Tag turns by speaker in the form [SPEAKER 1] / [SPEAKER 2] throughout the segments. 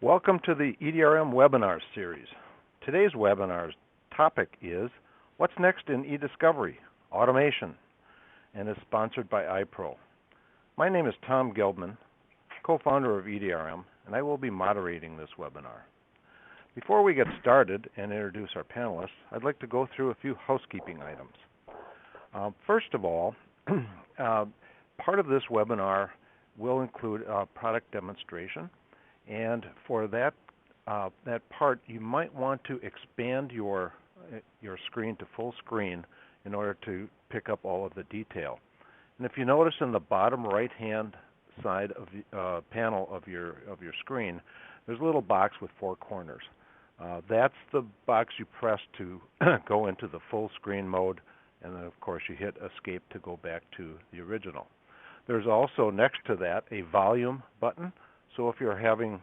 [SPEAKER 1] Welcome to the EDRM webinar series. Today's webinar's topic is What's Next in eDiscovery? Automation, and is sponsored by iPro. My name is Tom Gelbman, co-founder of EDRM, and I will be moderating this webinar. Before we get started and introduce our panelists, I'd like to go through a few housekeeping items. First of all, part of this webinar will include a product demonstration. And for that part, you might want to expand your screen to full screen in order to pick up all of the detail. And if you notice in the bottom right-hand side of the panel of your screen, there's a little box with 4 corners. That's the box you press to go into the full screen mode, and then of course you hit Escape to go back to the original. There's also next to that a volume button. So if you're having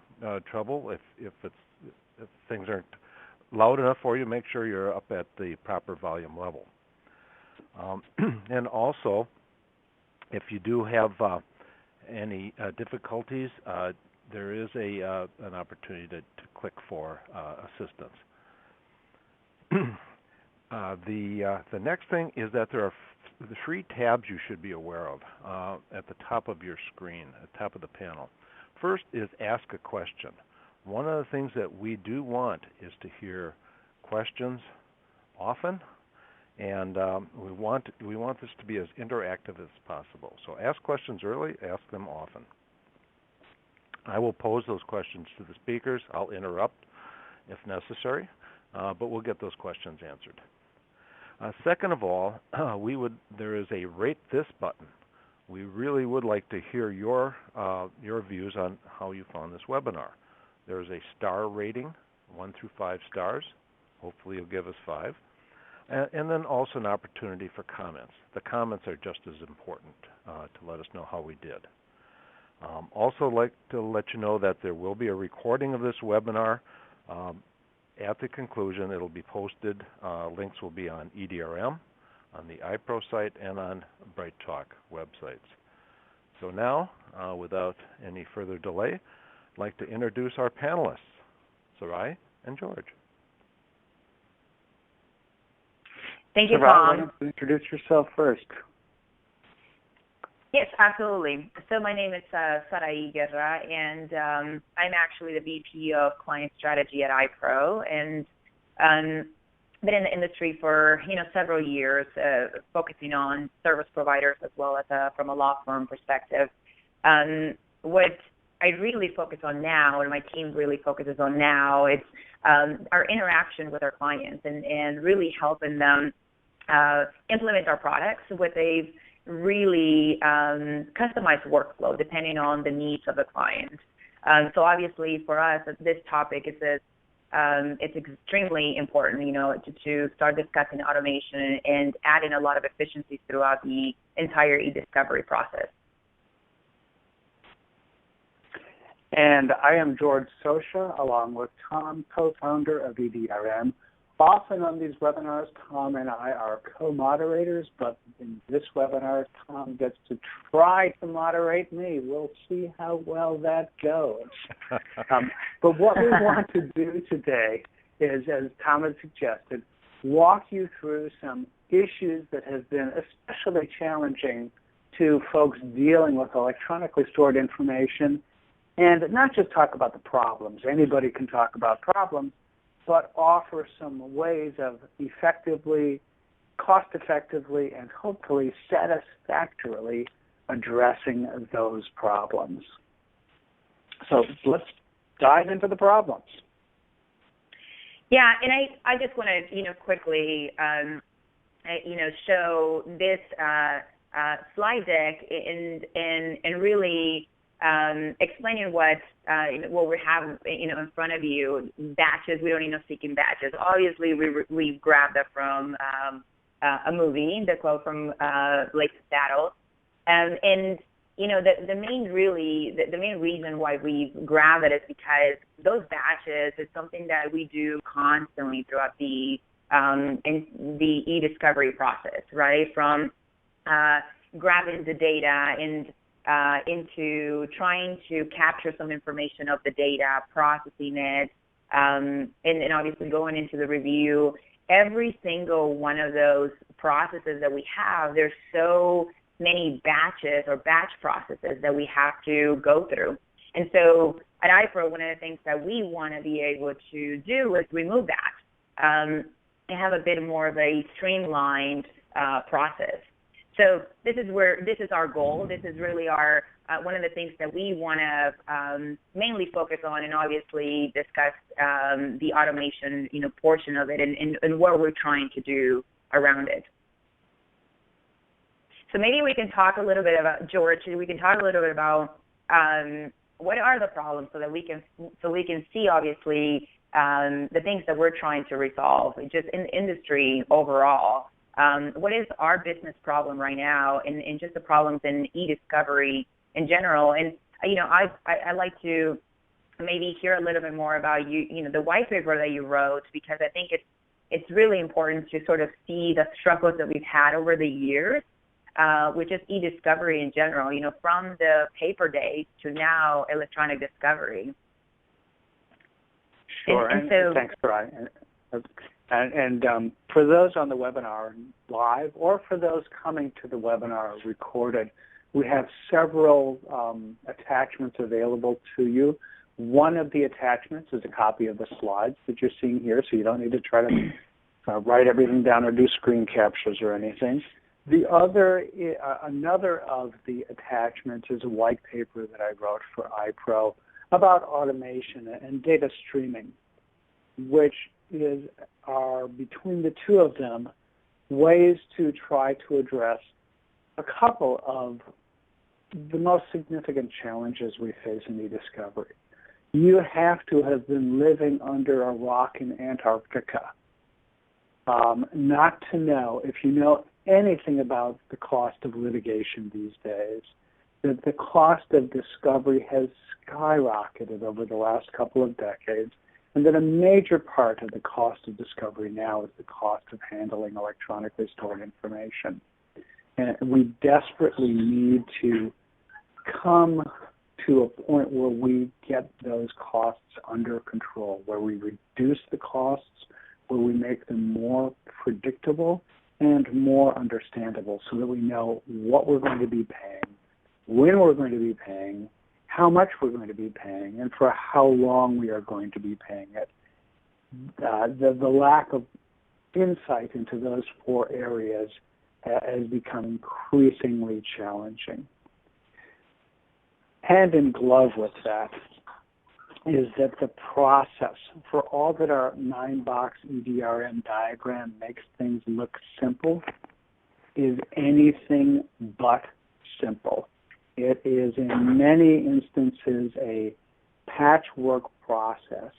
[SPEAKER 1] trouble, if things aren't loud enough for you, make sure you're up at the proper volume level. And also, if you do have any difficulties, there is an opportunity to click for assistance. The next thing is that there are 3 tabs you should be aware of at the top of your screen, at the top of the panel. First is ask a question. One of the things that we do want is to hear questions often, and we want this to be as interactive as possible. So ask questions early, ask them often. I will pose those questions to the speakers. I'll interrupt if necessary, but we'll get those questions answered. Second of all, there is a Rate This button. We really would like to hear your views on how you found this webinar. There's a star rating, 1 through 5 stars. Hopefully you'll give us 5. And then also an opportunity for comments. The comments are just as important to let us know how we did. Also like to let you know that there will be a recording of this webinar. At the conclusion, it'll be posted. Links will be on EDRM, on the iPro site, and on Bright Talk websites. So now, without any further delay, I'd like to introduce our panelists, Sarai and George.
[SPEAKER 2] Thank you,
[SPEAKER 3] Sarai,
[SPEAKER 2] Tom.
[SPEAKER 3] why don't you introduce yourself first?
[SPEAKER 2] Yes, absolutely. So my name is Sarai Guerra, and I'm actually the VP of Client Strategy at iPro, and been in the industry for several years, focusing on service providers as well as from a law firm perspective. What I really focus on now, and my team really focuses on now, it's our interaction with our clients and really helping them implement our products with a really customized workflow depending on the needs of the client. So obviously for us, this topic is it's extremely important, to start discussing automation and adding a lot of efficiencies throughout the entire eDiscovery process.
[SPEAKER 3] And I am George Sosha, along with Tom, co-founder of EDRM. Often on these webinars, Tom and I are co-moderators, but in this webinar, Tom gets to try to moderate me. We'll see how well that goes. But what we want to do today is, as Tom had suggested, walk you through some issues that have been especially challenging to folks dealing with electronically stored information, and not just talk about the problems. Anybody can talk about problems, but offer some ways of effectively, cost-effectively, and hopefully satisfactorily addressing those problems. So let's dive into the problems.
[SPEAKER 2] Yeah, and I just want to quickly show this slide deck and really explaining what we have in front of you. Batches, we don't need no seeking batches. Obviously, we grabbed that from a movie, the quote from Lake Saddle, and the main reason why we grab it is because those batches is something that we do constantly throughout the eDiscovery process, right? From grabbing the data and into trying to capture some information of the data, processing it, and obviously going into the review. Every single one of those processes that we have, there's so many batches or batch processes that we have to go through. And so at iPro, one of the things that we want to be able to do is remove that and have a bit more of a streamlined process. So this is our goal. This is really our one of the things that we want to mainly focus on, and obviously discuss the automation, portion of it, and what we're trying to do around it. So maybe we can talk a little bit about, George. We can talk a little bit about what are the problems, so we can see obviously the things that we're trying to resolve, just in the industry overall. What is our business problem right now, and just the problems in eDiscovery in general? And I like to maybe hear a little bit more about the white paper that you wrote, because I think it's really important to sort of see the struggles that we've had over the years, with just eDiscovery in general. From the paper days to now electronic discovery.
[SPEAKER 3] Sure, and so thanks, Brian. And for those on the webinar live, or for those coming to the webinar recorded, we have several attachments available to you. One of the attachments is a copy of the slides that you're seeing here, so you don't need to try to write everything down or do screen captures or anything. The other, another of the attachments is a white paper that I wrote for iPro about automation and data streaming, which are between the two of them ways to try to address a couple of the most significant challenges we face in eDiscovery. You have to have been living under a rock in Antarctica not to know, if you know anything about the cost of litigation these days, that the cost of discovery has skyrocketed over the last couple of decades, and that a major part of the cost of discovery now is the cost of handling electronically stored information. And we desperately need to come to a point where we get those costs under control, where we reduce the costs, where we make them more predictable and more understandable, so that we know what we're going to be paying, when we're going to be paying, how much we're going to be paying, and for how long we are going to be paying it. The lack of insight into those four areas has become increasingly challenging. Hand in glove with that is that the process, for all that our 9-box EDRM diagram makes things look simple, is anything but simple. It is in many instances a patchwork process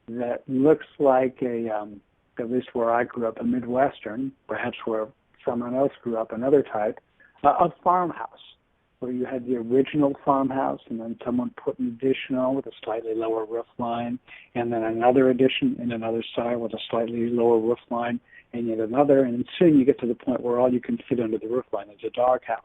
[SPEAKER 3] that looks like at least where I grew up, a Midwestern, perhaps where someone else grew up, another type, a farmhouse, where you had the original farmhouse and then someone put an addition on with a slightly lower roof line, and then another addition in another side with a slightly lower roof line, and yet another, and soon you get to the point where all you can fit under the roof line is a doghouse,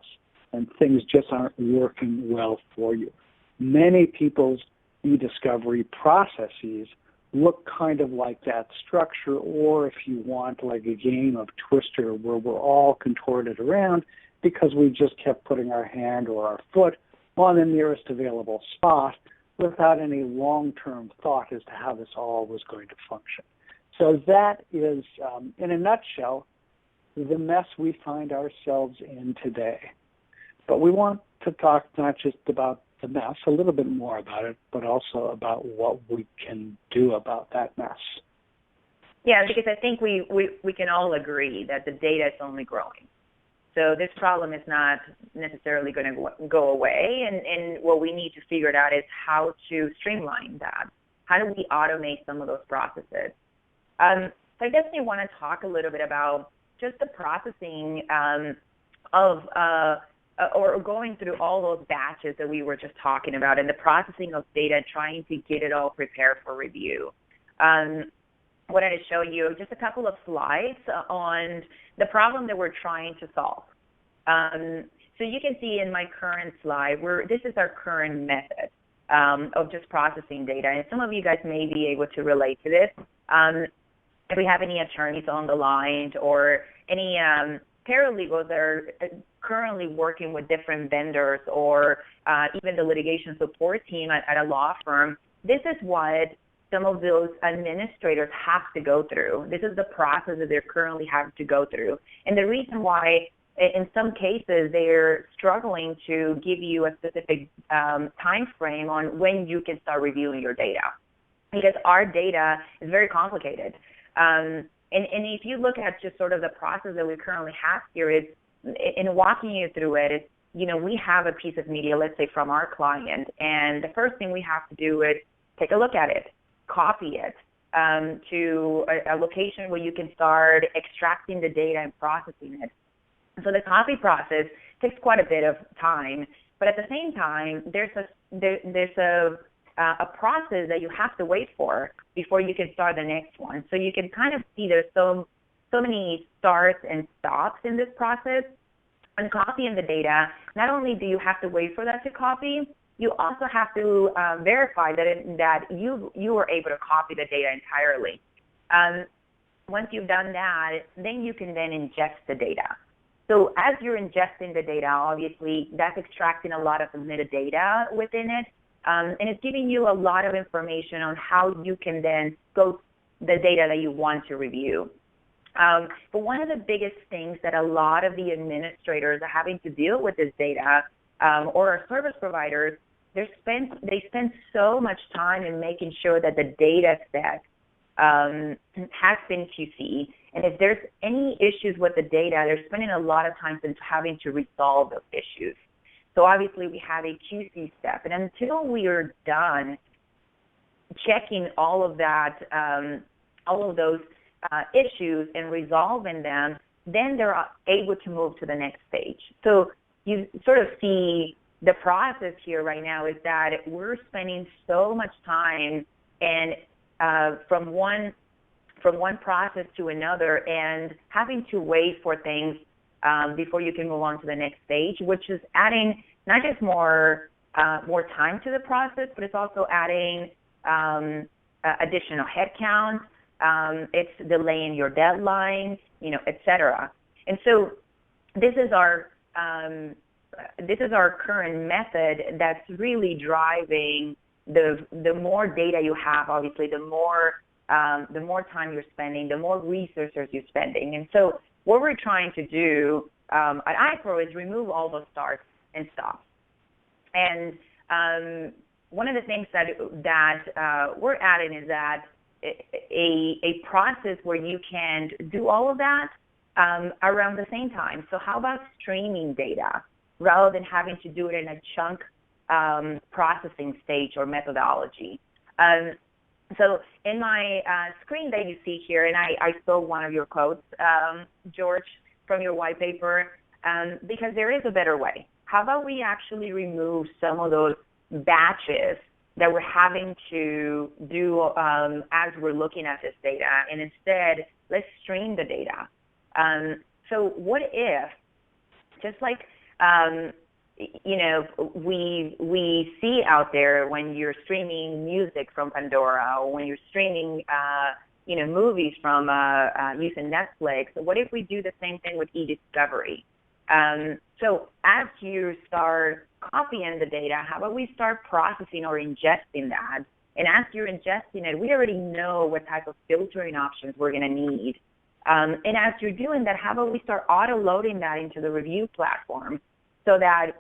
[SPEAKER 3] and things just aren't working well for you. Many people's eDiscovery processes look kind of like that structure, or if you want, like a game of Twister where we're all contorted around because we just kept putting our hand or our foot on the nearest available spot without any long-term thought as to how this all was going to function. So that is, in a nutshell, the mess we find ourselves in today. But we want to talk not just about the mess, a little bit more about it, but also about what we can do about that mess.
[SPEAKER 2] Yeah, because I think we can all agree that the data is only growing. So this problem is not necessarily going to go away, and what we need to figure out is how to streamline that. How do we automate some of those processes? So I definitely want to talk a little bit about just the processing or going through all those batches that we were just talking about, and the processing of data, trying to get it all prepared for review. Wanted to show you just a couple of slides on the problem that we're trying to solve. So you can see in my current slide, this is our current method of just processing data. And some of you guys may be able to relate to this. If we have any attorneys on the line or any paralegals that are currently working with different vendors or even the litigation support team at a law firm, this is what some of those administrators have to go through. This is the process that they're currently having to go through. And the reason why in some cases they're struggling to give you a specific time frame on when you can start reviewing your data, because our data is very complicated. And if you look at just sort of the process that we currently have here, in walking you through it, we have a piece of media, let's say from our client, and the first thing we have to do is take a look at it, copy it to a location where you can start extracting the data and processing it. So the copy process takes quite a bit of time, but at the same time, there's a process that you have to wait for before you can start the next one. So you can kind of see there's so many starts and stops in this process. When copying the data, not only do you have to wait for that to copy, you also have to verify that you were able to copy the data entirely. Once you've done that, then you can then ingest the data. So as you're ingesting the data, obviously that's extracting a lot of the metadata within it, and it's giving you a lot of information on how you can then go the data that you want to review. But one of the biggest things that a lot of the administrators are having to deal with this data, or our service providers, they spend so much time in making sure that the data set has been QC. And if there's any issues with the data, they're spending a lot of time having to resolve those issues. So obviously we have a QC step. And until we are done checking all of that, all of those issues and resolving them, then they're able to move to the next stage. So you sort of see the process here right now is that we're spending so much time and from one process to another and having to wait for things before you can move on to the next stage, which is adding not just more time to the process, but it's also adding additional headcount. It's delaying your deadline, et cetera. And so this is our current method that's really driving the more data you have, obviously, the more time you're spending, the more resources you're spending. And so what we're trying to do at iPro is remove all those starts and stops. And one of the things that we're adding is that a process where you can do all of that around the same time. So how about streaming data rather than having to do it in a chunk processing stage or methodology? So in my screen that you see here, and I stole one of your quotes, George, from your white paper, because there is a better way. How about we actually remove some of those batches that we're having to do as we're looking at this data, and instead, let's stream the data. So what if, just like we see out there when you're streaming music from Pandora, or when you're streaming, movies from using Netflix. What if we do the same thing with eDiscovery? So as you start copying the data, how about we start processing or ingesting that? And as you're ingesting it, we already know what type of filtering options we're going to need. And as you're doing that, how about we start auto-loading that into the review platform so that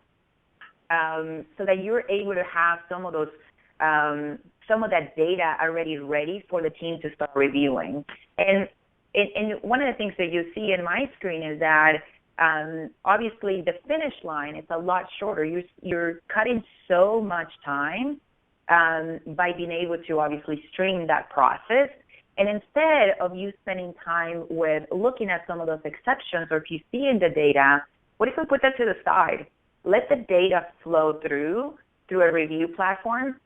[SPEAKER 2] you're able to have some of that data already ready for the team to start reviewing. And one of the things that you see in my screen is that obviously the finish line is a lot shorter. You're cutting so much time by being able to obviously stream that process. And instead of you spending time with looking at some of those exceptions or if you see in the data, what if we put that to the side? Let the data flow through a review platform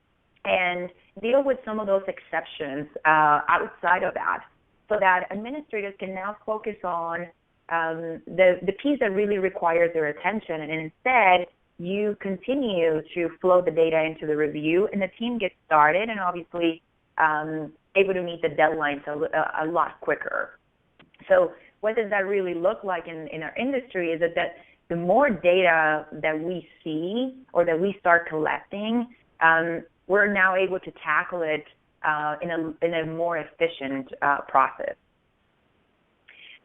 [SPEAKER 2] and deal with some of those exceptions outside of that, so that administrators can now focus on the piece that really requires their attention, and instead you continue to flow the data into the review, and the team gets started and obviously able to meet the deadlines a lot quicker. So what does that really look like in our industry is that the more data that we see or that we start collecting, we're now able to tackle it in a more efficient process.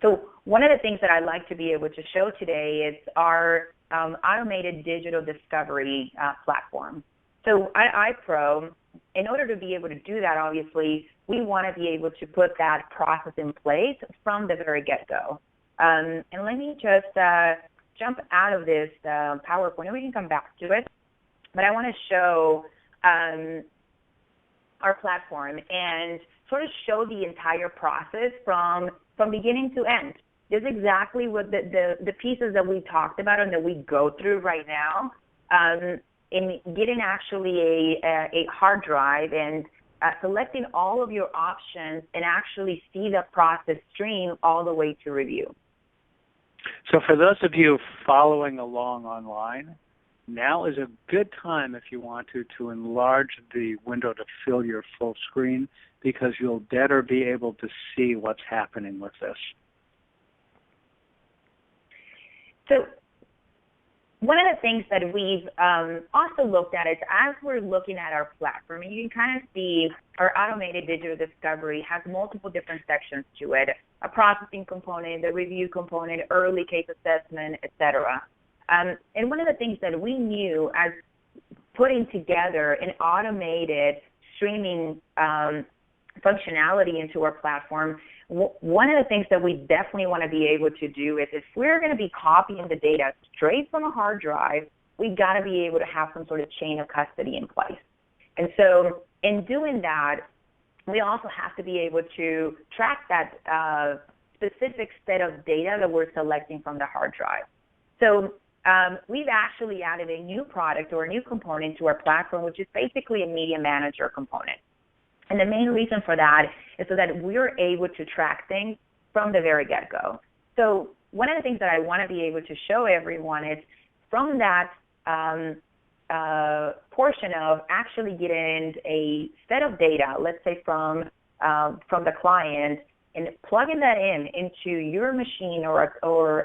[SPEAKER 2] So one of the things that I'd like to be able to show today is our automated digital discovery platform. So at iPro, in order to be able to do that, obviously, we want to be able to put that process in place from the very get-go. And let me just jump out of this PowerPoint, and we can come back to it. But I want to show our platform and sort of show the entire process from beginning to end. This is exactly what the pieces that we talked about and that we go through right now in getting actually a hard drive and selecting all of your options and actually see the process stream all the way to review.
[SPEAKER 3] So for those of you following along online, now is a good time if you want to enlarge the window to fill your full screen, because you'll better be able to see what's happening with this.
[SPEAKER 2] So one of the things that we've also looked at is as we're looking at our platform, and you can kind of see our automated digital discovery has multiple different sections to it, a processing component, the review component, early case assessment, et cetera. And one of the things that we knew as putting together an automated streaming functionality into our platform, one of the things that we definitely want to be able to do is if we're going to be copying the data straight from a hard drive, we've got to be able to have some sort of chain of custody in place. And so in doing that, we also have to be able to track that specific set of data that we're selecting from the hard drive. So we've actually added a new product or a new component to our platform, which is basically a media manager component. And the main reason for that is so that we're able to track things from the very get-go. So one of the things that I want to be able to show everyone is from that portion of actually getting a set of data, let's say from the client, and plugging that into your machine or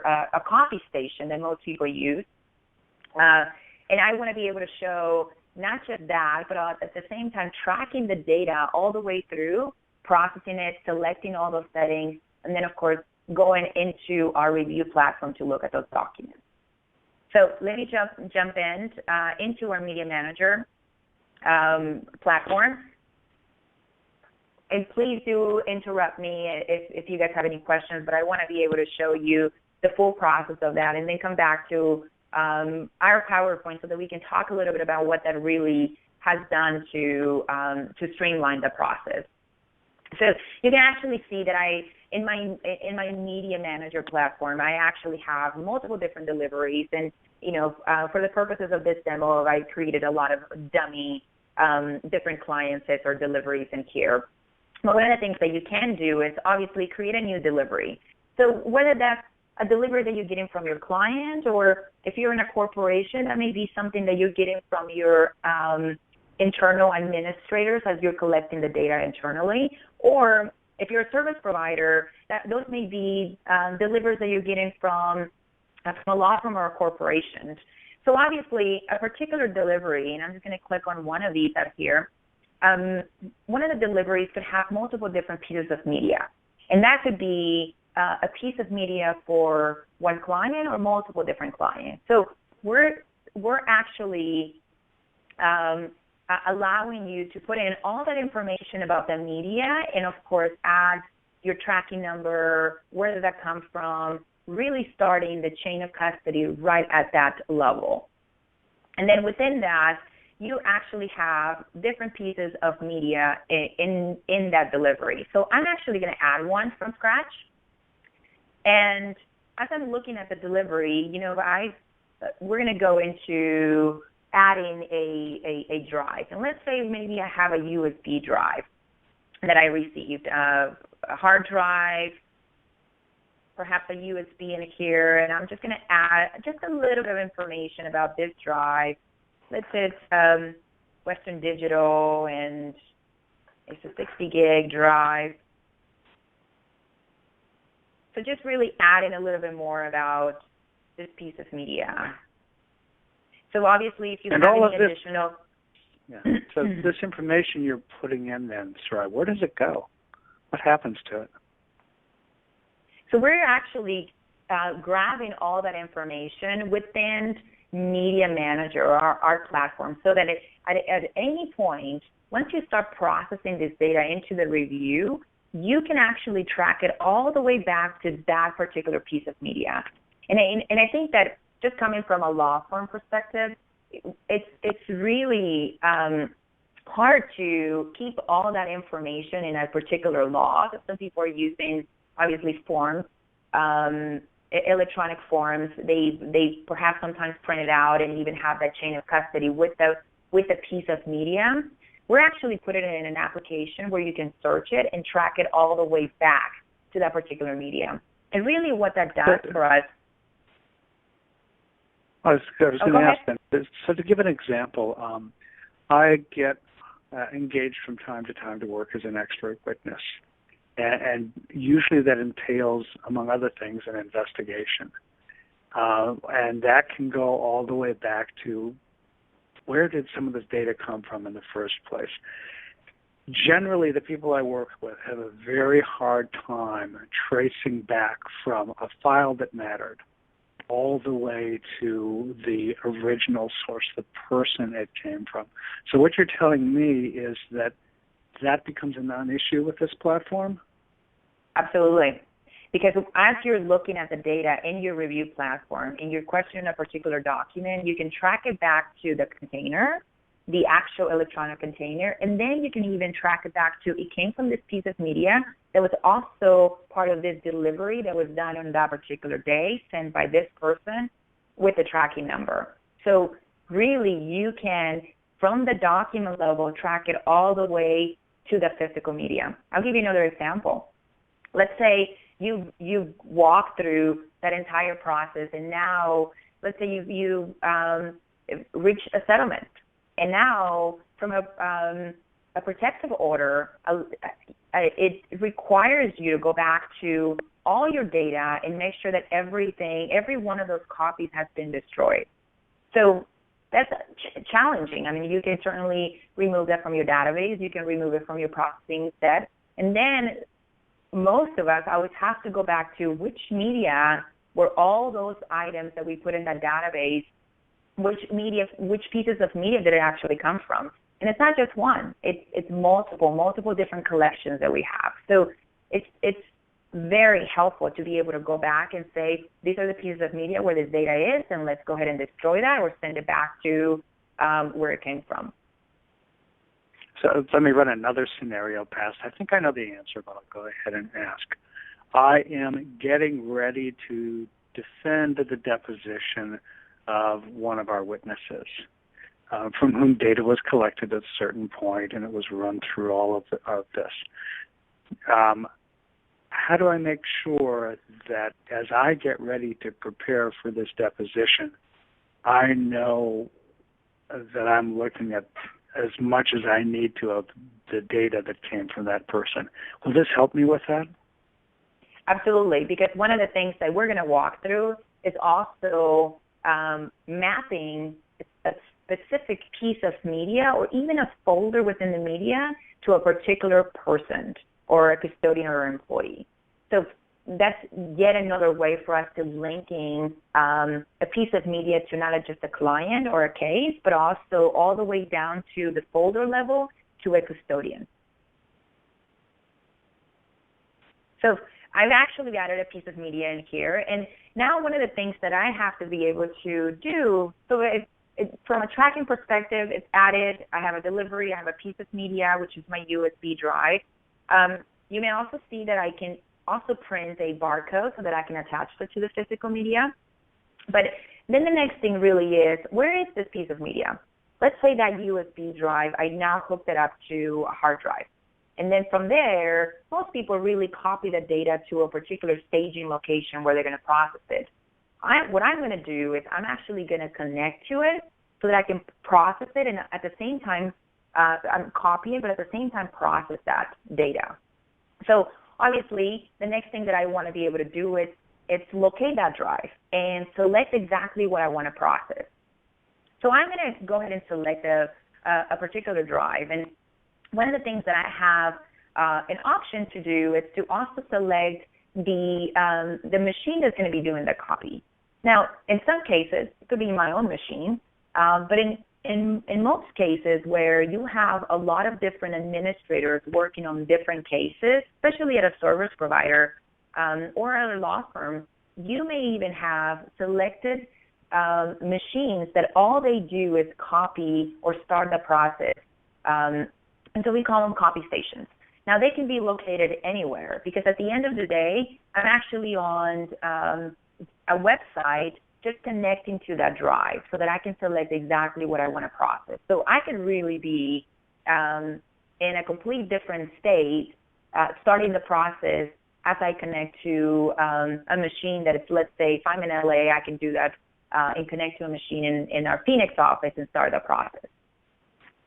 [SPEAKER 2] a copy station that most people use. And I want to be able to show not just that, but at the same time tracking the data all the way through, processing it, selecting all those settings, and then, of course, going into our review platform to look at those documents. So let me jump into our Media Manager platform. And please do interrupt me if you guys have any questions, but I want to be able to show you the full process of that and then come back to our PowerPoint so that we can talk a little bit about what that really has done to streamline the process. So you can actually see that in my Media Manager platform, I actually have multiple different deliveries, and for the purposes of this demo, I created a lot of dummy different client sets or deliveries in here. But one of the things that you can do is obviously create a new delivery. So whether that's a delivery that you're getting from your client, or if you're in a corporation, that may be something that you're getting from your internal administrators as you're collecting the data internally, or if you're a service provider, those may be deliveries that you're getting from a law firm or a corporation. So obviously, a particular delivery, and I'm just going to click on one of these up here, one of the deliveries could have multiple different pieces of media, and that could be a piece of media for one client or multiple different clients. So we're actually allowing you to put in all that information about the media, and of course add your tracking number, where did that come from, really starting the chain of custody right at that level. And then within that, you actually have different pieces of media in that delivery. So I'm actually going to add one from scratch. And as I'm looking at the delivery, we're going to go into adding a drive. And let's say maybe I have a USB drive that I received, a hard drive, perhaps a USB in here, and I'm just going to add just a little bit of information about this drive. Let's say it's Western Digital, and it's a 60 gig drive. So just really adding a little bit more about this piece of media. So obviously, if you have any additional...
[SPEAKER 3] Yeah. So this information you're putting in then, Sarai, where does it go? What happens to it?
[SPEAKER 2] So we're actually grabbing all that information within Media Manager, or our platform, so that at any point, once you start processing this data into the review, you can actually track it all the way back to that particular piece of media. And I think that just coming from a law firm perspective, it's really hard to keep all that information in a particular law. Some people are using, obviously, forms, electronic forms. They perhaps sometimes print it out and even have that chain of custody with the piece of media. We're actually putting it in an application where you can search it and track it all the way back to that particular media. And really what that does for us...
[SPEAKER 3] I was going to ask then, so to give an example, I get engaged from time to time to work as an expert witness. And usually that entails, among other things, an investigation. And that can go all the way back to where did some of this data come from in the first place? Generally, the people I work with have a very hard time tracing back from a file that mattered all the way to the original source, the person it came from. So what you're telling me is that becomes a non-issue with this platform?
[SPEAKER 2] Absolutely. Because as you're looking at the data in your review platform, and you're questioning a particular document, you can track it back to the container, the actual electronic container, and then you can even track it back to it came from this piece of media that was also part of this delivery that was done on that particular day, sent by this person with the tracking number. So really you can, from the document level, track it all the way to the physical media. I'll give you another example. Let's say you walk through that entire process, and now let's say you reach a settlement, and now from a protective order, it requires you to go back to all your data and make sure that every one of those copies has been destroyed. So that's challenging. I mean, you can certainly remove that from your database. You can remove it from your processing set. And then most of us always have to go back to which media were all those items that we put in that database, which pieces of media did it actually come from. And it's not just one. It's multiple different collections that we have. So it's very helpful to be able to go back and say, these are the pieces of media where this data is, and let's go ahead and destroy that or send it back to where it came from.
[SPEAKER 3] So let me run another scenario past. I think I know the answer, but I'll go ahead and ask. I am getting ready to defend the deposition of one of our witnesses, from whom data was collected at a certain point, and it was run through all of this. How do I make sure that as I get ready to prepare for this deposition, I know that I'm looking at as much as I need to of the data that came from that person? Will this help me with that?
[SPEAKER 2] Absolutely, because one of the things that we're going to walk through is also mapping a specific piece of media or even a folder within the media to a particular person or a custodian or employee. So that's yet another way for us to linking a piece of media to not just a client or a case, but also all the way down to the folder level to a custodian. So I've actually added a piece of media in here, and now one of the things that I have to be able to do, so from a tracking perspective, it's added. I have a delivery, I have a piece of media, which is my USB drive. You may also see that I can also print a barcode so that I can attach it to the physical media. But then the next thing really is, where is this piece of media? Let's say that USB drive, I now hooked it up to a hard drive. And then from there, most people really copy the data to a particular staging location where they're going to process it. What I'm going to do is I'm actually going to connect to it so that I can process it, and at the same time, I'm copying, but at the same time process that data. So obviously, the next thing that I want to be able to do is locate that drive and select exactly what I want to process. So I'm going to go ahead and select a particular drive, and one of the things that I have an option to do is to also select the machine that's going to be doing the copy. Now, in some cases, it could be my own machine, but in most cases where you have a lot of different administrators working on different cases, especially at a service provider or at a law firm, you may even have selected machines that all they do is copy or start the process. And so we call them copy stations. Now, they can be located anywhere because at the end of the day, I'm actually on a website just connecting to that drive so that I can select exactly what I want to process. So I can really be in a complete different state starting the process as I connect to a machine that is, let's say, if I'm in LA, I can do that and connect to a machine in our Phoenix office and start the process,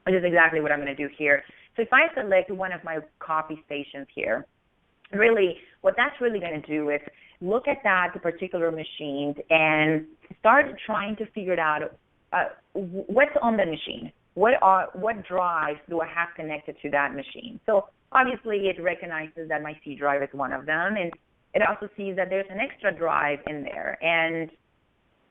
[SPEAKER 2] which is exactly what I'm going to do here. So if I select one of my copy stations here, really what that's really going to do is look at that particular machine and start trying to figure out what's on the machine. What drives do I have connected to that machine? So obviously it recognizes that my C drive is one of them, and it also sees that there's an extra drive in there. And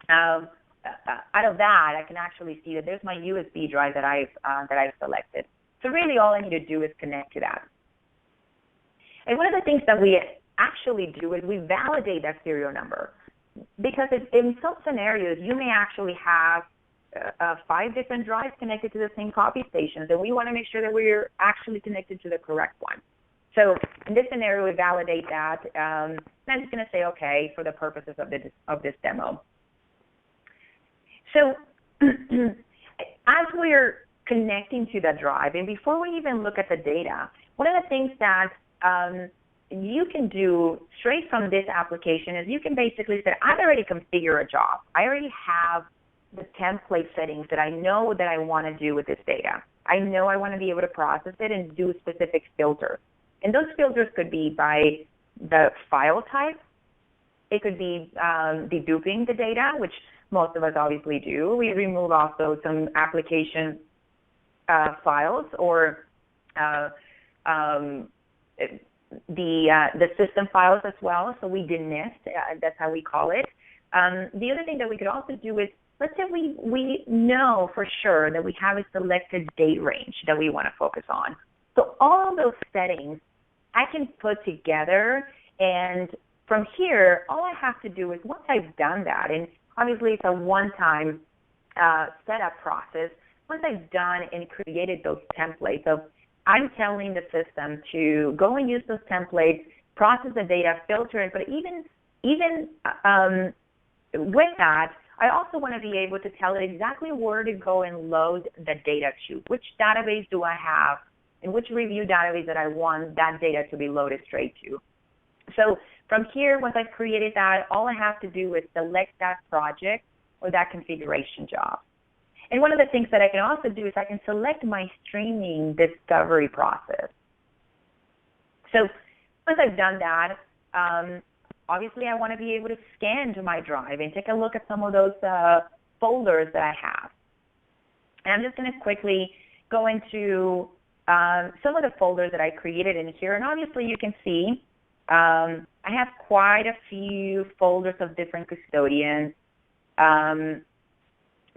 [SPEAKER 2] out of that, I can actually see that there's my USB drive that I've selected. So really all I need to do is connect to that. And one of the things that we actually do is we validate that serial number, because in some scenarios you may actually have 5 different drives connected to the same copy stations, and we want to make sure that we're actually connected to the correct one. So in this scenario, we validate that, and I'm just going to say okay for the purposes of this demo. So as we're connecting to the drive, and before we even look at the data, one of the things that you can do straight from this application is you can basically say, I've already configured a job. I already have the template settings that I know that I want to do with this data. I know I want to be able to process it and do specific filters. And those filters could be by the file type. It could be deduping the data, which most of us obviously do. We remove also some application files or the system files as well. So we denist, that's how we call it. The other thing that we could also do is, let's say we know for sure that we have a selected date range that we want to focus on. So all those settings I can put together, and from here, all I have to do is once I've done that, and obviously it's a one-time setup process, once I've done and created those templates, so I'm telling the system to go and use those templates, process the data, filter it, but even with that, I also want to be able to tell it exactly where to go and load the data to. Which database do I have, and which review database that I want that data to be loaded straight to. So from here, once I've created that, all I have to do is select that project or that configuration job. And one of the things that I can also do is I can select my streaming discovery process. So once I've done that, obviously I want to be able to scan to my drive and take a look at some of those folders that I have. And I'm just going to quickly go into some of the folders that I created in here. And obviously you can see I have quite a few folders of different custodians. I'm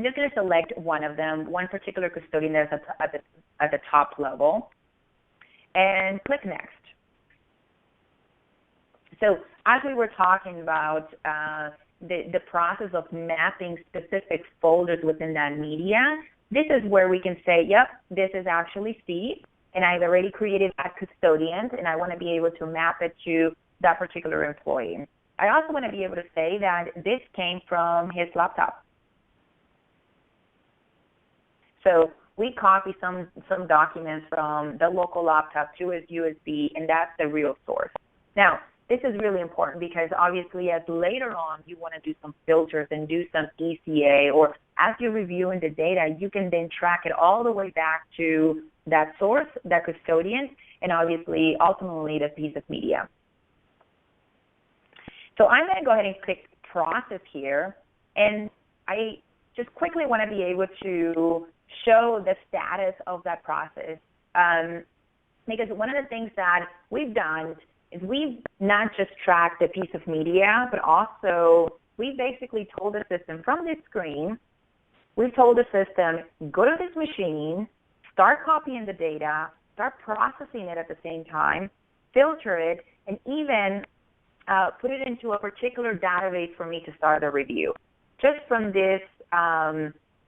[SPEAKER 2] just going to select one of them, one particular custodian that's at the top level, and click Next. So as we were talking about the process of mapping specific folders within that media, this is where we can say, yep, this is actually Steve, and I've already created that custodian, and I want to be able to map it to that particular employee. I also want to be able to say that this came from his laptop. So we copy some documents from the local laptop to a USB, and that's the real source. Now, this is really important because obviously as later on you want to do some filters and do some ECA, or as you're reviewing the data, you can then track it all the way back to that source, that custodian, and obviously ultimately the piece of media. So I'm going to go ahead and click process here, and I just quickly want to be able to show the status of that process, because one of the things that we've done is we've not just tracked a piece of media, but also we basically told the system from this screen, we've told the system, go to this machine, start copying the data, start processing it at the same time, filter it, and even put it into a particular database for me to start the review, just from this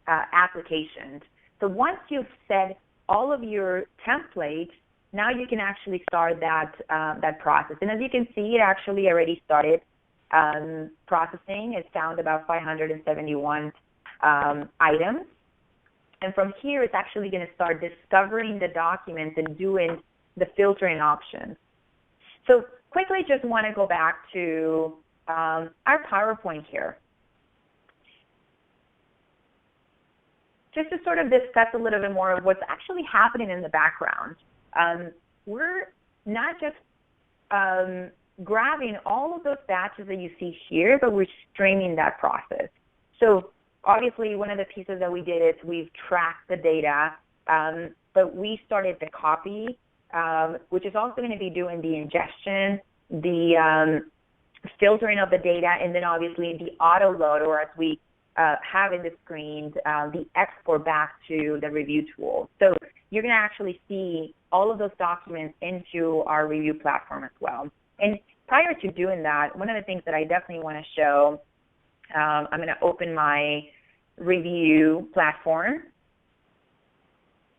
[SPEAKER 2] application. So once you've set all of your templates, now you can actually start that process. And as you can see, it actually already started processing. It found about 571 items. And from here, it's actually going to start discovering the documents and doing the filtering options. So quickly just want to go back to our PowerPoint here, just to sort of discuss a little bit more of what's actually happening in the background. We're not just grabbing all of those batches that you see here, but we're streaming that process. So obviously, one of the pieces that we did is we've tracked the data, but we started the copy, which is also going to be doing the ingestion, the filtering of the data, and then obviously the auto load, or as we have in the screen, the export back to the review tool. So you're going to actually see all of those documents into our review platform as well. And prior to doing that, one of the things that I definitely want to show, I'm going to open my review platform.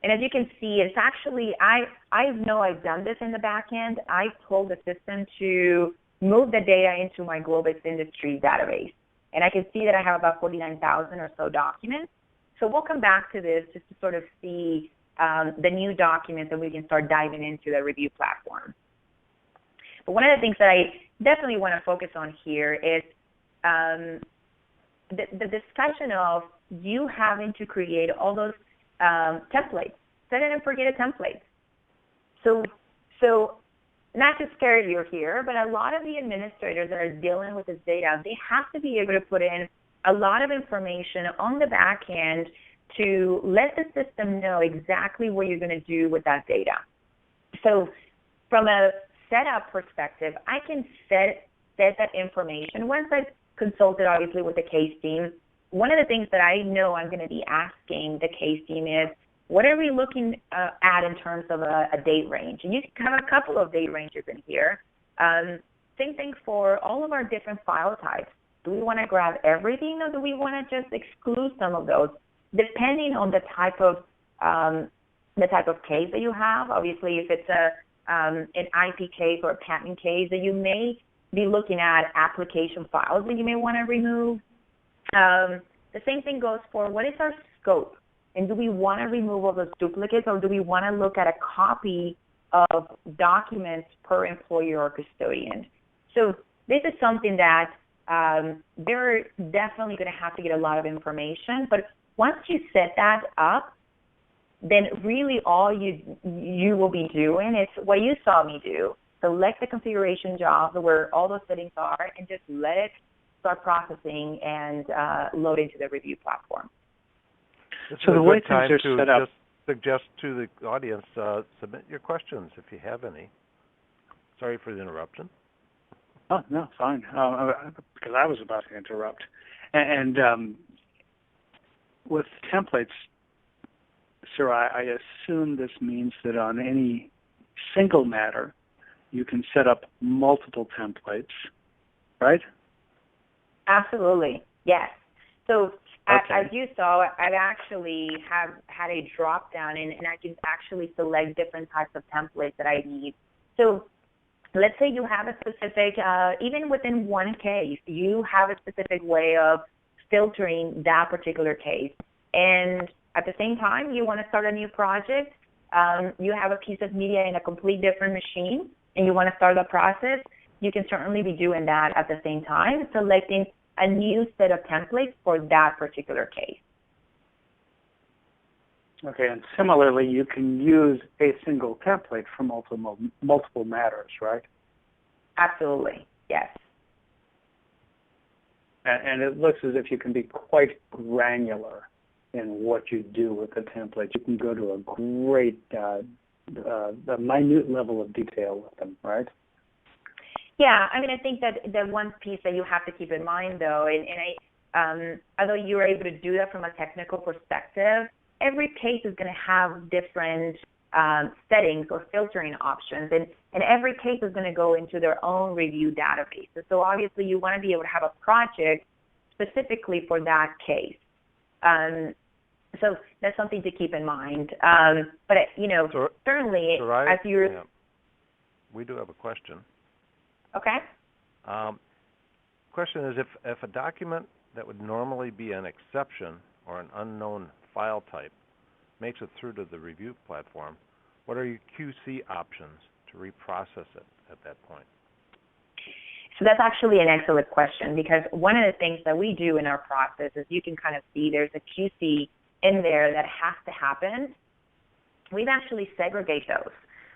[SPEAKER 2] And as you can see, it's actually, I know I've done this in the back end. I told the system to move the data into my Globus industry database. And I can see that I have about 49,000 or so documents. So we'll come back to this just to sort of see the new documents, and we can start diving into the review platform. But one of the things that I definitely want to focus on here is the discussion of you having to create all those templates. Set it and forget a template. So not to scare you here, but a lot of the administrators that are dealing with this data, they have to be able to put in a lot of information on the back end to let the system know exactly what you're going to do with that data. So from a setup perspective, I can set that information. Once I've consulted, obviously, with the case team, one of the things that I know I'm going to be asking the case team is, what are we looking at in terms of a date range? And you can have a couple of date ranges in here. Same thing for all of our different file types. Do we want to grab everything, or do we want to just exclude some of those, depending on the type of case that you have? Obviously, if it's an IP case or a patent case, that you may be looking at application files that you may want to remove. The same thing goes for what is our scope, and do we want to remove all those duplicates, or do we want to look at a copy of documents per employer or custodian? So this is something that they're definitely going to have to get a lot of information, but once you set that up, then really all you will be doing is what you saw me do. Select the configuration job where all those settings are, and just let it start processing and load into the review platform.
[SPEAKER 1] So the way things are set up, just suggest to the audience, submit your questions if you have any. Sorry for the interruption.
[SPEAKER 3] Oh, no, fine. Because I was about to interrupt. And with templates, sir, I assume this means that on any single matter, you can set up multiple templates, right?
[SPEAKER 2] Absolutely, yes. So
[SPEAKER 3] okay.
[SPEAKER 2] As you saw, I've actually had a drop down, and I can actually select different types of templates that I need. So let's say you have a specific, even within one case, you have a specific way of filtering that particular case. And At the same time, you want to start a new project, you have a piece of media in a complete different machine, and you want to start the process, you can certainly be doing that at the same time, selecting a new set of templates for that particular case.
[SPEAKER 3] Okay, and similarly, you can use a single template for multiple matters, right?
[SPEAKER 2] Absolutely, yes.
[SPEAKER 3] And it looks as if you can be quite granular in what you do with the templates. You can go to a great, a minute level of detail with them, right?
[SPEAKER 2] Yeah, I mean, I think that the one piece that you have to keep in mind, though, and although you are able to do that from a technical perspective, every case is going to have different settings or filtering options, and every case is going to go into their own review database. So obviously, you want to be able to have a project specifically for that case. So that's something to keep in mind. But certainly, as you're,
[SPEAKER 1] yeah, we do have a question.
[SPEAKER 2] Okay.
[SPEAKER 1] Question is, if a document that would normally be an exception or an unknown file type makes it through to the review platform, what are your QC options to reprocess it at that point?
[SPEAKER 2] So that's actually an excellent question, because one of the things that we do in our process is you can kind of see there's a QC in there that has to happen. We've actually segregated those.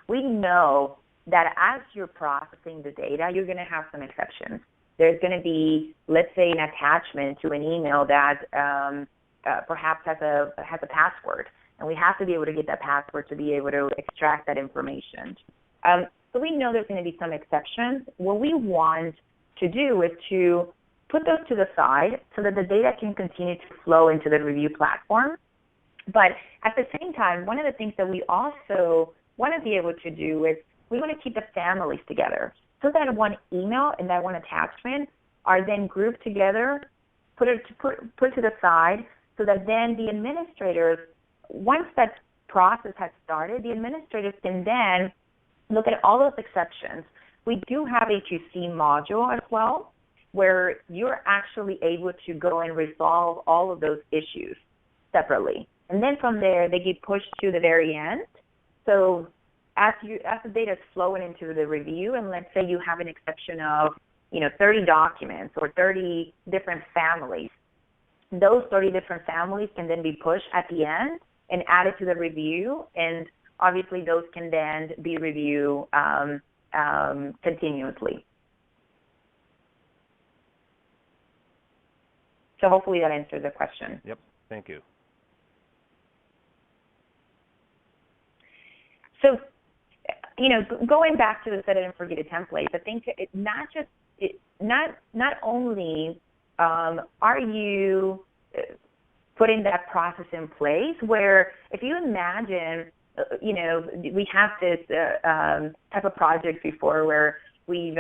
[SPEAKER 2] We know that as you're processing the data, you're going to have some exceptions. There's going to be, let's say, an attachment to an email that perhaps has a password, and we have to be able to get that password to be able to extract that information. So we know there's going to be some exceptions. What we want to do is to put those to the side so that the data can continue to flow into the review platform. But at the same time, one of the things that we also want to be able to do is we want to keep the families together, so that one email and that one attachment are then grouped together, put to the side, so that then the administrators, once that process has started, the administrators can then look at all those exceptions. We do have a QC module as well, where you're actually able to go and resolve all of those issues separately. And then from there, they get pushed to the very end. So as the data is flowing into the review, and let's say you have an exception of 30 documents or 30 different families, those 30 different families can then be pushed at the end and added to the review, and obviously those can then be reviewed continuously. So hopefully that answers the question.
[SPEAKER 1] Yep, thank you.
[SPEAKER 2] So, going back to the set it and forget it template, I think not only are you putting that process in place where, if you imagine, we have this type of project before where we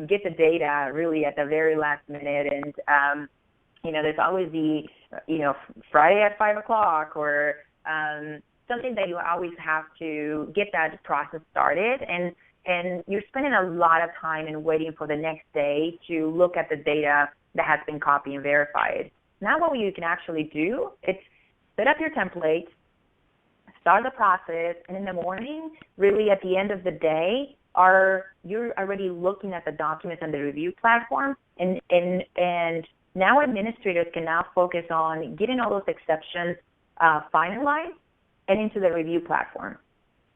[SPEAKER 2] get the data really at the very last minute, and there's always the Friday at 5 o'clock or something that you always have to get that process started, and you're spending a lot of time and waiting for the next day to look at the data that has been copied and verified. Now what you can actually do is set up your template, start the process, and in the morning, really at the end of the day, you're already looking at the documents on the review platform, and now administrators can now focus on getting all those exceptions finalized and into the review platform.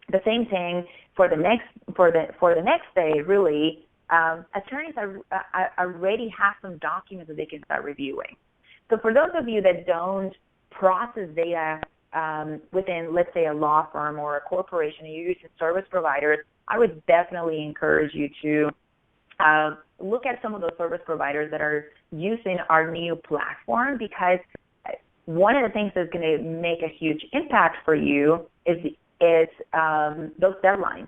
[SPEAKER 2] The same thing for the next day, really. Attorneys already have some documents that they can start reviewing. So for those of you that don't process data within, let's say, a law firm or a corporation, and you're using service providers, I would definitely encourage you to look at some of those service providers that are using our new platform, because one of the things that's going to make a huge impact for you is those deadlines.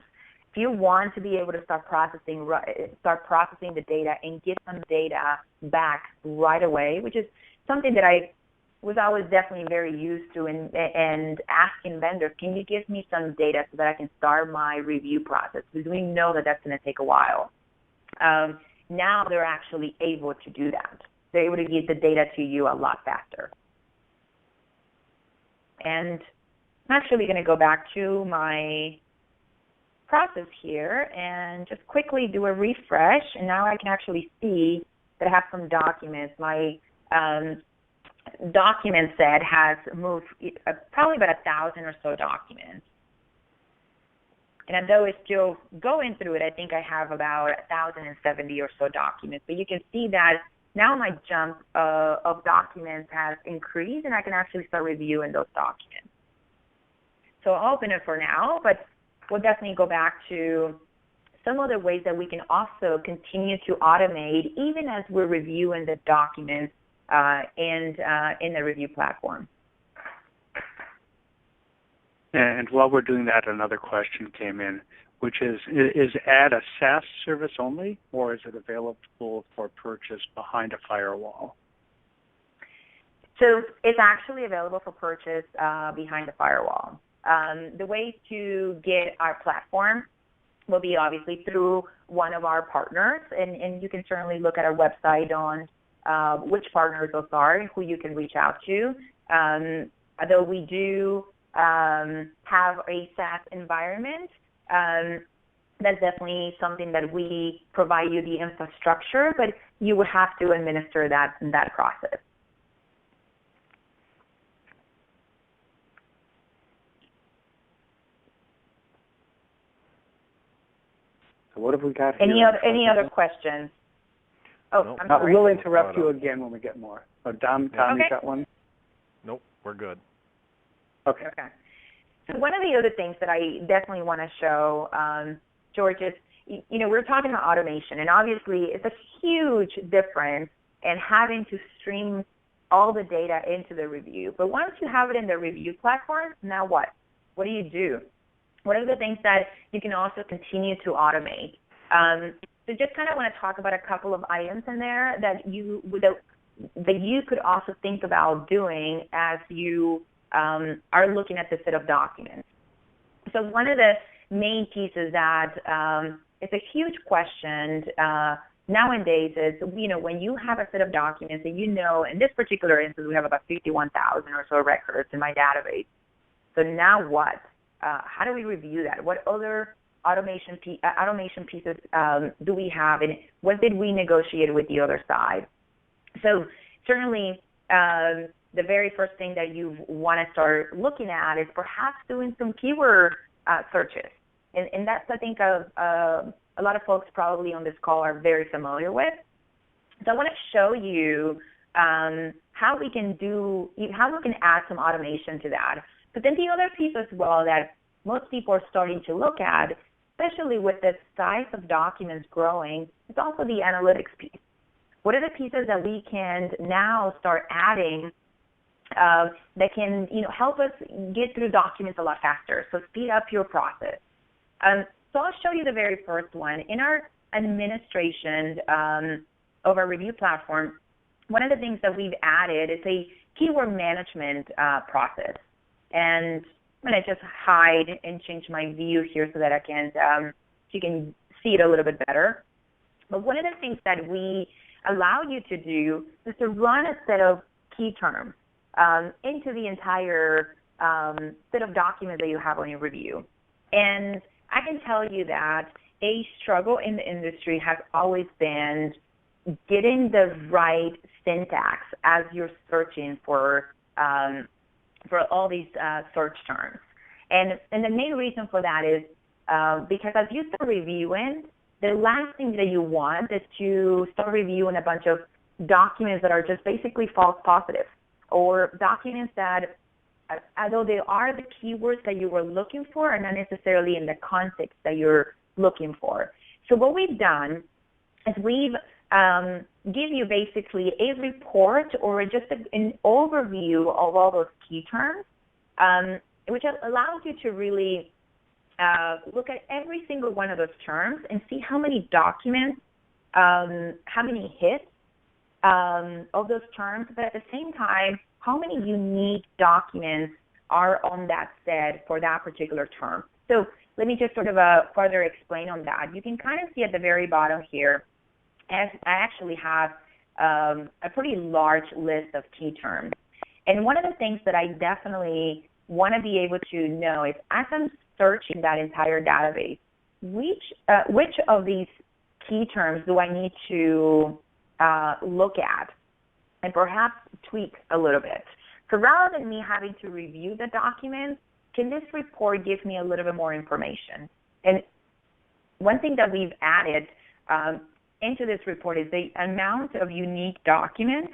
[SPEAKER 2] If you want to be able to start processing the data and get some data back right away, which is something that I was always definitely very used to, and asking vendors, can you give me some data so that I can start my review process? Because we know that that's going to take a while. Now they're actually able to do that. They're able to get the data to you a lot faster. And I'm actually going to go back to my process here and just quickly do a refresh. And now I can actually see that I have some documents. My document set has moved probably about 1,000 or so documents. And although it's still going through it, I think I have about 1,070 or so documents. But you can see that now my jump of documents has increased, and I can actually start reviewing those documents. So I'll open it for now, but we'll definitely go back to some other ways that we can also continue to automate even as we're reviewing the documents in the review platform.
[SPEAKER 3] And while we're doing that, another question came in, which is AD a SaaS service only, or is it available for purchase behind a firewall?
[SPEAKER 2] So it's actually available for purchase behind the firewall. The way to get our platform will be obviously through one of our partners, and you can certainly look at our website on which partners those are and who you can reach out to. Although we do have a SaaS environment, that's definitely something that we provide you the infrastructure, but you would have to administer that process.
[SPEAKER 3] So what have we got
[SPEAKER 2] here? Any other questions? Oh,
[SPEAKER 1] nope.
[SPEAKER 2] I'm sorry.
[SPEAKER 3] We'll interrupt you again when we get more. Oh, Tom,
[SPEAKER 2] okay.
[SPEAKER 3] You got one?
[SPEAKER 1] Nope, we're good.
[SPEAKER 3] Okay.
[SPEAKER 2] So one of the other things that I definitely want to show, George, is, we're talking about automation, and obviously it's a huge difference in having to stream all the data into the review. But once you have it in the review platform, now what? What do you do? What are the things that you can also continue to automate? So just kind of want to talk about a couple of items in there that you could also think about doing as you are looking at the set of documents. So one of the main pieces that is a huge question nowadays is, when you have a set of documents and in this particular instance, we have about 51,000 or so records in my database. So now what? How do we review that? What other automation pieces do we have, and what did we negotiate with the other side? So certainly the very first thing that you want to start looking at is perhaps doing some keyword searches. And that's, I think, a lot of folks probably on this call are very familiar with. So I want to show you how we can add some automation to that. But then the other piece as well that most people are starting to look at, especially with the size of documents growing, is also the analytics piece. What are the pieces that we can now start adding that can help us get through documents a lot faster, so speed up your process? So I'll show you the very first one. In our administration of our review platform, one of the things that we've added is a keyword management process. And I'm going to just hide and change my view here so that I can, you can see it a little bit better. But one of the things that we allow you to do is to run a set of key terms into the entire set of documents that you have on your review. And I can tell you that a struggle in the industry has always been getting the right syntax as you're searching for all these search terms. And the main reason for that is because as you start reviewing, the last thing that you want is to start reviewing a bunch of documents that are just basically false positives, or documents that, although they are the keywords that you were looking for, are not necessarily in the context that you're looking for. So what we've done is we've give you basically a report or just an overview of all those key terms, which allows you to really look at every single one of those terms and see how many documents, how many hits of those terms, but at the same time, how many unique documents are on that set for that particular term. So let me just sort of further explain on that. You can kind of see at the very bottom here, I actually have a pretty large list of key terms. And one of the things that I definitely want to be able to know is, as I'm searching that entire database, which of these key terms do I need to look at and perhaps tweak a little bit? So rather than me having to review the document, can this report give me a little bit more information? And one thing that we've added into this report is the amount of unique documents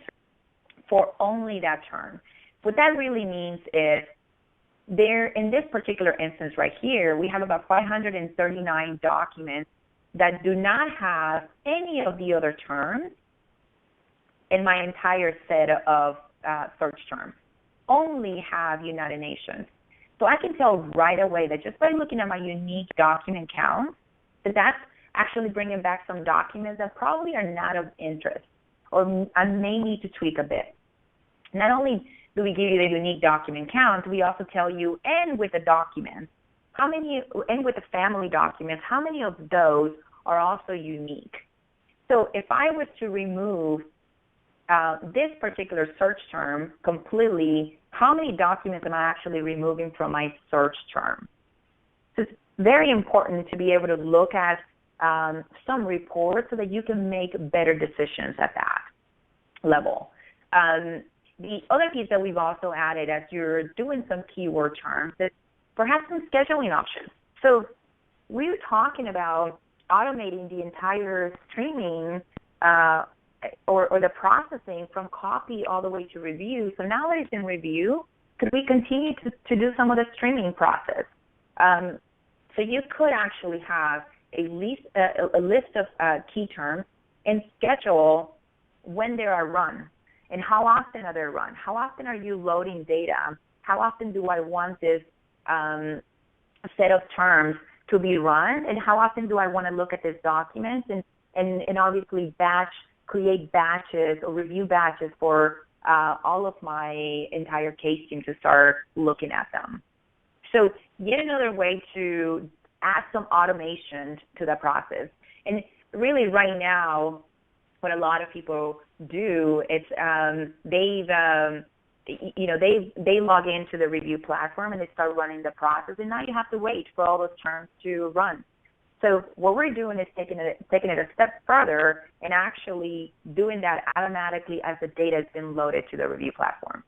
[SPEAKER 2] for only that term. What that really means is, there, in this particular instance right here, we have about 539 documents that do not have any of the other terms in my entire set of search terms, only have United Nations. So I can tell right away that just by looking at my unique document count, that that's actually bringing back some documents that probably are not of interest, or I may need to tweak a bit. Not only do we give you the unique document count, we also tell you, and with the documents, how many, and with the family documents, how many of those are also unique. So if I was to remove this particular search term completely, how many documents am I actually removing from my search term? So it's very important to be able to look at some reports so that you can make better decisions at that level. The other piece that we've also added as you're doing some keyword terms is perhaps some scheduling options. So we were talking about automating the entire streaming or the processing from copy all the way to review. So now that it's in review, could we continue to do some of the streaming process? So you could actually have a list of key terms and schedule when they are run. And how often are they run? How often are you loading data? How often do I want this set of terms to be run? And how often do I want to look at this document and obviously create batches or review batches for all of my entire case team to start looking at them? So yet another way to add some automation to the process. And really right now, what a lot of people do is they log into the review platform and they start running the process, and now you have to wait for all those terms to run. So what we're doing is taking it a step further and actually doing that automatically as the data has been loaded to the review platform.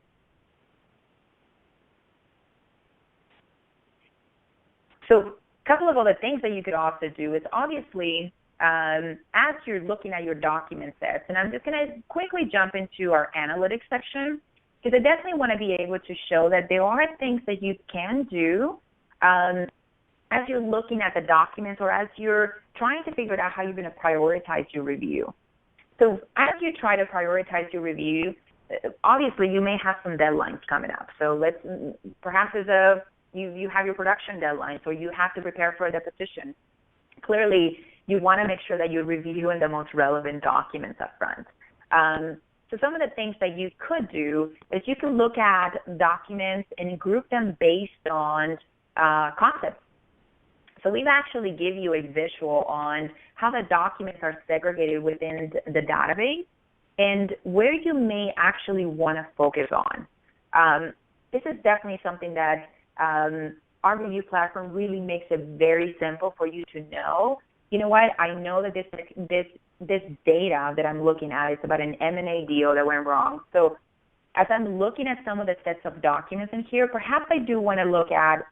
[SPEAKER 2] So a couple of other things that you could also do is, obviously, as you're looking at your document sets, and I'm just going to quickly jump into our analytics section, because I definitely want to be able to show that there are things that you can do as you're looking at the documents or as you're trying to figure out how you're going to prioritize your review. So as you try to prioritize your review, obviously you may have some deadlines coming up. So perhaps you have your production deadlines, or you have to prepare for a deposition. Clearly, you want to make sure that you're reviewing the most relevant documents up front. So some of the things that you could do is you can look at documents and group them based on concepts. So we've actually give you a visual on how the documents are segregated within the database and where you may actually want to focus on. This is definitely something that our review platform really makes it very simple for you to know. You know what? I know that this data that I'm looking at is about an M&A deal that went wrong. So as I'm looking at some of the sets of documents in here, perhaps I do want to look at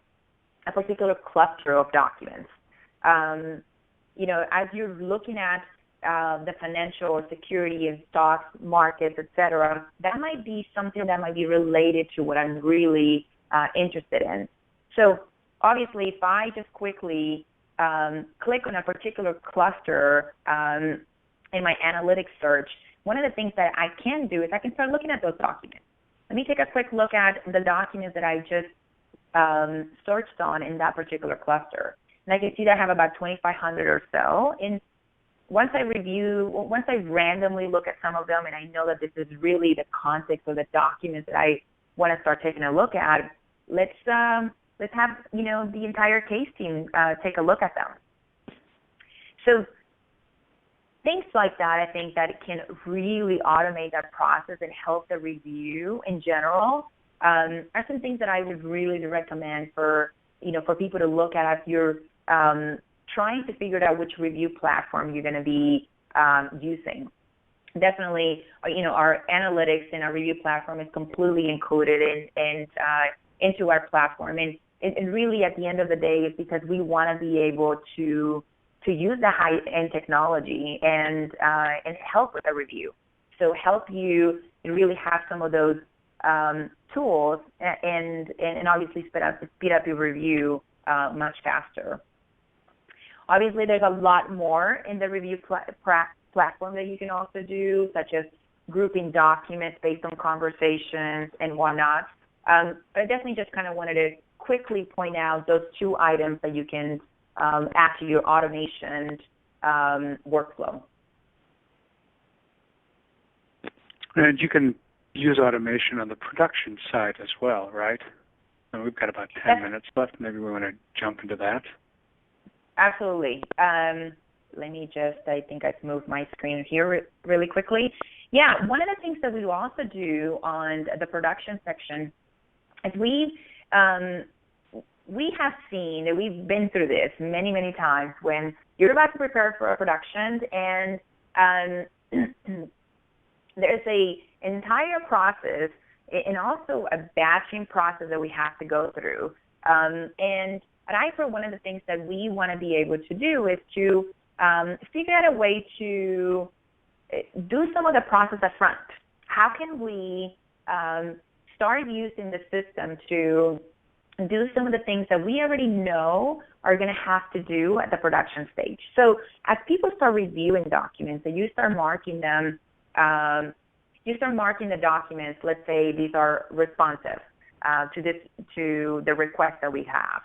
[SPEAKER 2] a particular cluster of documents. As you're looking at the financial or security and stocks, markets, et cetera, that might be something that might be related to what I'm really interested in. So obviously, if I just quickly click on a particular cluster in my analytics search, one of the things that I can do is I can start looking at those documents. Let me take a quick look at the documents that I just searched on in that particular cluster. And I can see that I have about 2,500 or so. And once I randomly look at some of them and I know that this is really the context of the documents that I want to start taking a look at, let's have the entire case team take a look at them. So things like that, I think that it can really automate that process and help the review in general, are some things that I would really recommend for people to look at as you're trying to figure out which review platform you're going to be using. Definitely, our analytics and our review platform is completely included into our platform. And really, at the end of the day, it's because we want to be able to use the high-end technology and help with the review. So help you really have some of those tools and obviously speed up your review much faster. Obviously, there's a lot more in the review platform that you can also do, such as grouping documents based on conversations and whatnot. But I definitely just kind of wanted to quickly point out those two items that you can add to your automation workflow.
[SPEAKER 3] And you can use automation on the production side as well, right? And we've got about 10 minutes left. Maybe we want to jump into that.
[SPEAKER 2] Absolutely. Let me I think I've moved my screen here really quickly. Yeah, one of the things that we also do on the production section is we have seen, and we've been through this many, many times, when you're about to prepare for a production and there's an entire process and also a batching process that we have to go through. And at iPro, one of the things that we want to be able to do is to figure out a way to do some of the process up front. How can we start using the system to do some of the things that we already know are going to have to do at the production stage? So as people start reviewing documents and you start marking them, the documents, let's say these are responsive to the request that we have.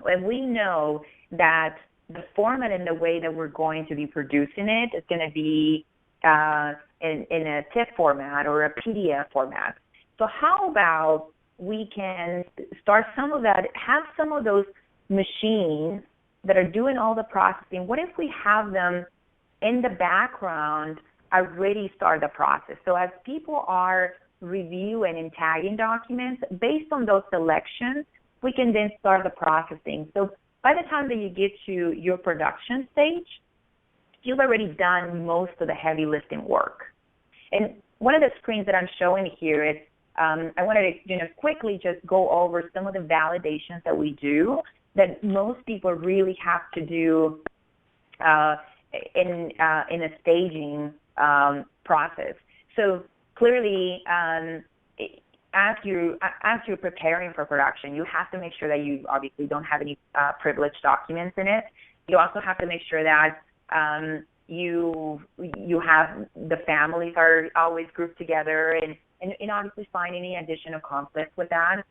[SPEAKER 2] And we know that the format and the way that we're going to be producing it is going to be in a TIFF format or a PDF format. So how about we can start some of that, have some of those machines that are doing all the processing. What if we have them in the background already start the process? So as people are reviewing and tagging documents, based on those selections, we can then start the processing. So by the time that you get to your production stage, you've already done most of the heavy lifting work. And one of the screens that I'm showing here is I wanted to quickly just go over some of the validations that we do that most people really have to do in a staging process. So clearly, as you're preparing for production, you have to make sure that you obviously don't have any privileged documents in it. You also have to make sure that you have the families are always grouped together, and obviously find any additional conflicts with that.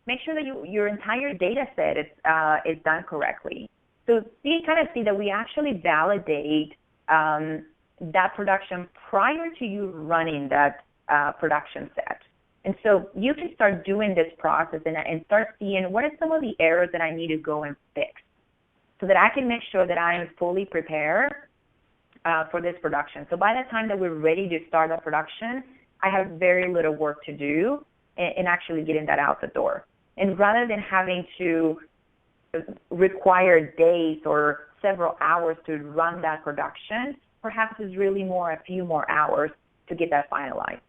[SPEAKER 2] Make sure that your entire data set is done correctly. So you kind of see that we actually validate that production prior to you running that production set. And so you can start doing this process and start seeing what are some of the errors that I need to go and fix so that I can make sure that I am fully prepared for this production. So by the time that we're ready to start the production, I have very little work to do in actually getting that out the door. And rather than having to require days or several hours to run that production, perhaps it's really a few more hours to get that finalized.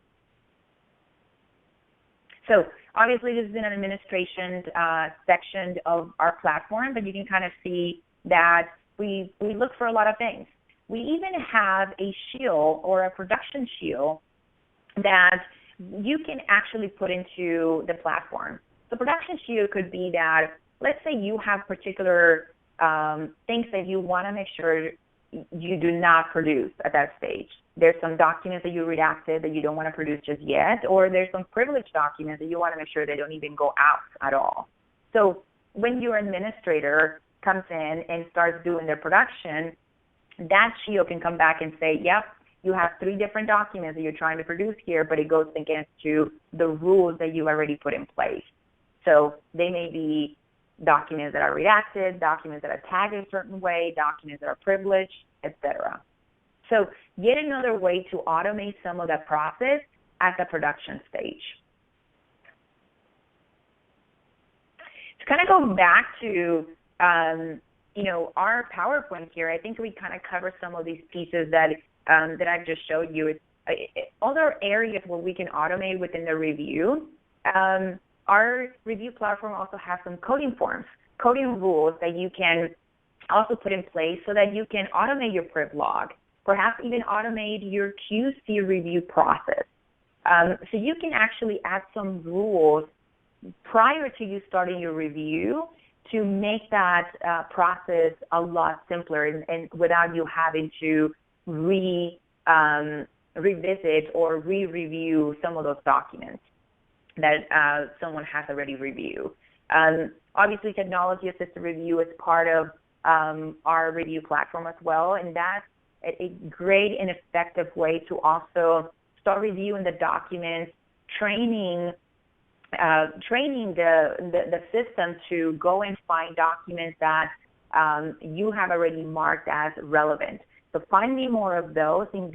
[SPEAKER 2] So obviously this is an administration section of our platform, but you can kind of see that we look for a lot of things. We even have a shield or a production shield that you can actually put into the platform. The production shield could be that, let's say you have particular things that you want to make sure you do not produce at that stage. There's some documents that you redacted that you don't want to produce just yet, or there's some privileged documents that you want to make sure they don't even go out at all. So when your administrator comes in and starts doing their production, that shield can come back and say, yep, you have 3 different documents that you're trying to produce here, but it goes against the rules that you already put in place. So they may be documents that are redacted, documents that are tagged a certain way, documents that are privileged, etc. So yet another way to automate some of that process at the production stage. To kind of go back to our PowerPoint here, I think we kind of cover some of these pieces that I've just showed you. Other areas where we can automate within the review. Our review platform also has some coding forms, coding rules that you can also put in place so that you can automate your priv log, perhaps even automate your QC review process. So you can actually add some rules prior to you starting your review to make that process a lot simpler and without you having to revisit or re-review some of those documents that someone has already reviewed. Obviously, technology-assisted review is part of our review platform as well, and that's a great and effective way to also start reviewing the documents, training the system to go and find documents that you have already marked as relevant. So find me more of those and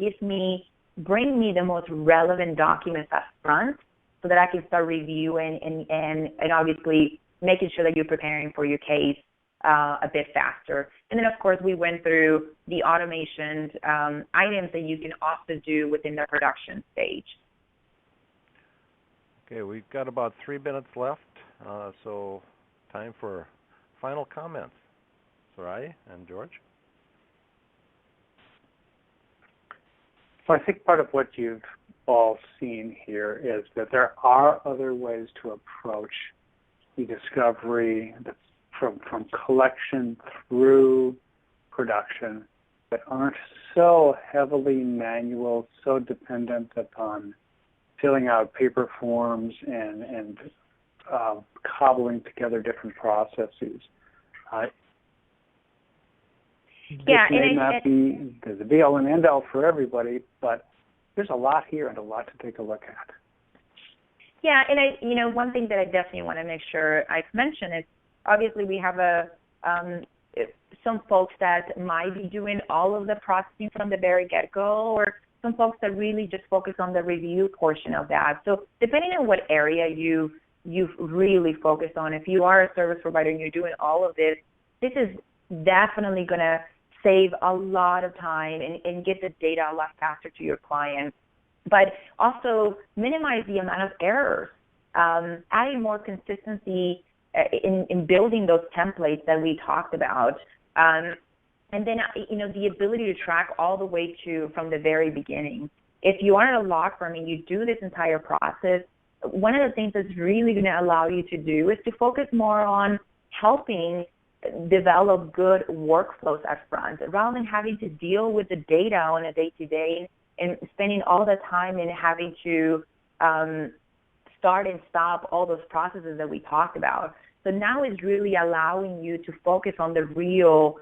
[SPEAKER 2] bring me the most relevant documents up front so that I can start reviewing and obviously making sure that you're preparing for your case a bit faster. And then, of course, we went through the automation items that you can also do within the production stage.
[SPEAKER 1] Okay, we've got about 3 minutes left, so time for final comments. Sarai and George?
[SPEAKER 3] So I think part of what you've all seen here is that there are other ways to approach eDiscovery from collection through production that aren't so heavily manual, so dependent upon filling out paper forms and cobbling together different processes. This may not be the be-all and end-all for everybody, but there's a lot here and a lot to take a look at.
[SPEAKER 2] Yeah, and one thing that I definitely want to make sure I've mentioned is obviously we have some folks that might be doing all of the processing from the very get-go, or some folks that really just focus on the review portion of that. So depending on what area you've really focused on, if you are a service provider and you're doing all of this, this is definitely going to save a lot of time and get the data a lot faster to your client, but also minimize the amount of errors, adding more consistency in building those templates that we talked about. And then, the ability to track all the way from the very beginning. If you are at a law firm and you do this entire process, one of the things that's really going to allow you to do is to focus more on helping develop good workflows up front, rather than having to deal with the data on a day-to-day and spending all the time in having to start and stop all those processes that we talked about. So now it's really allowing you to focus on the real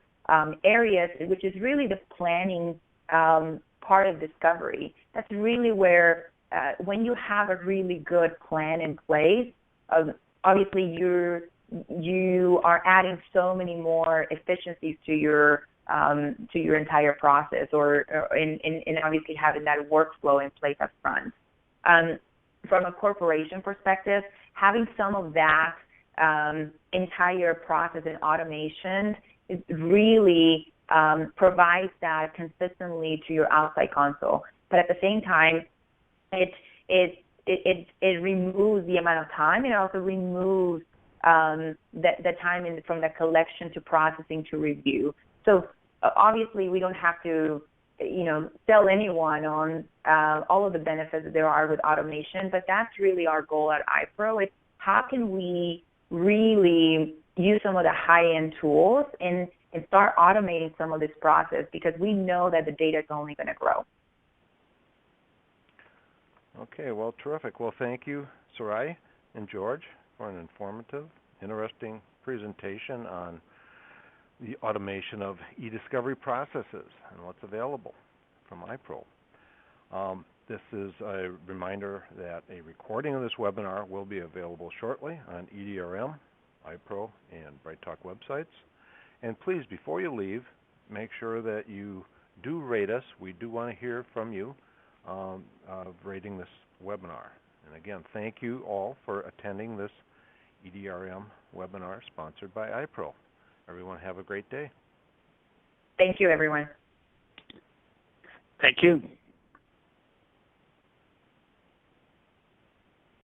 [SPEAKER 2] areas, which is really the planning part of discovery. That's really where, when you have a really good plan in place, obviously you are adding so many more efficiencies to your entire process, and obviously having that workflow in place up front. From a corporation perspective, having some of that entire process and automation is really provides that consistently to your outside console. But at the same time, it removes the amount of time. It also removes the time from the collection to processing to review. So obviously we don't have to sell anyone on all of the benefits that there are with automation, but that's really our goal at iPro. It's how can we really use some of the high-end tools and start automating some of this process, because we know that the data is only going to grow.
[SPEAKER 1] Okay, well, terrific. Well, thank you, Sarai and George, for an informative, interesting presentation on the automation of eDiscovery processes and what's available from iPro. This is a reminder that a recording of this webinar will be available shortly on EDRM iPro and Bright Talk websites. And please, before you leave, make sure that you do rate us. We do want to hear from you of rating this webinar. And again, thank you all for attending this EDRM webinar sponsored by iPro. Everyone have a great day.
[SPEAKER 2] Thank you, everyone.
[SPEAKER 3] Thank you.